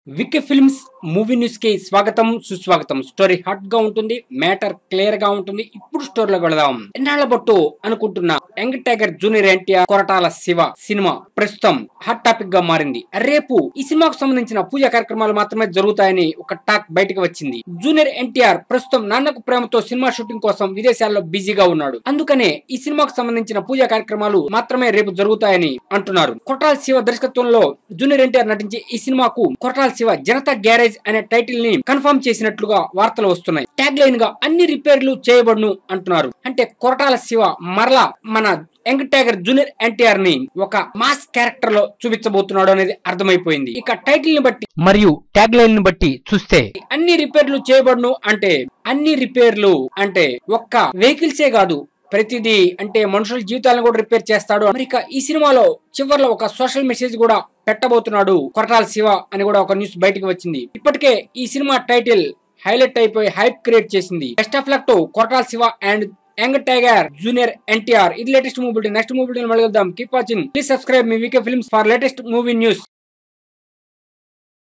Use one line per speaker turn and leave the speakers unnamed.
VK films movie news కి స్వాగతం సుస్వాగతం. స్టోరీ హాట్ గా ఉంటుంది, మ్యాటర్ క్లియర్ గా ఉంటుంది. ఇప్పుడు స్టోరీలోకి వెళదాం. ఎన్నాళ్ల బట్టు అనుకుంటున్న young tiger junior NTR Koratala Shiva cinema ప్రస్తుతం హాట్ టాపిక్ గా మారింది. రేపు ఈ సినిమాకు సంబంధించిన పూజా కార్యక్రమాలు మాత్రమే జరుగుతాయని ఒక టాక్ బయటకు వచ్చింది. జూనియర్ ఎన్టీఆర్ ప్రస్తుతం నాన్నకు ప్రేమతో సినిమా షూటింగ్ కోసం విదేశాల్లో బిజీగా ఉన్నాడు. అందుకనే ఈ సినిమాకు సంబంధించిన పూజా కార్యక్రమాలు మాత్రమే రేపు జరుగుతాయని అంటున్నారు. కొరటాల శివ దర్శకత్వంలో జూనియర్ ఎన్టీఆర్ నటించే ఈ సినిమాకు కొరటాల శివ జనతా గ్యారేజ్ అనే టైటిల్ ని కన్ఫర్మ్ చేసినట్లుగా వార్తలు వస్తున్నాయి. ట్యాగ్ లైన్ గా అన్ని రిపేర్లు చేయబడును అంటున్నారు. అంటే కొరటాల శివ మరలా మన యంగ్ టైగర్ జూనియర్ ఎన్టీఆర్ ని ఒక మాస్ క్యారెక్టర్ లో చూపించబోతున్నాడు అనేది అర్థమైపోయింది. ఇక టైటిల్ ని బట్టి మరియు ట్యాగ్ లైన్ ని బట్టి చూస్తే అన్ని రిపేర్లు చేయబడును అంటే అన్ని రిపేర్లు అంటే ఒక్క వెహికల్సే కాదు, ప్రతిదీ అంటే మనుషుల జీవితాలను కూడా రిపేర్ చేస్తాడు. మరి ఈ సినిమాలో చివర్లో ఒక సోషల్ మెసేజ్ కూడా పెట్టబోతున్నాడు కొరటాల శివ అని కూడా ఒక న్యూస్ బయటకు వచ్చింది. ఇప్పటికే ఈ సినిమా టైటిల్ హైలైట్ అయిపోయి హైప్ క్రియేట్ చేసింది. Best of luck to Koratala Siva and young tiger junior NTR. ఇది లేటెస్ట్ మూవీ. నెక్స్ట్ మూవీ మళ్ళీ వెళ్దాం. Keep watching. ప్లీజ్ సబ్స్క్రైబ్ మీ VK films for latest movie news.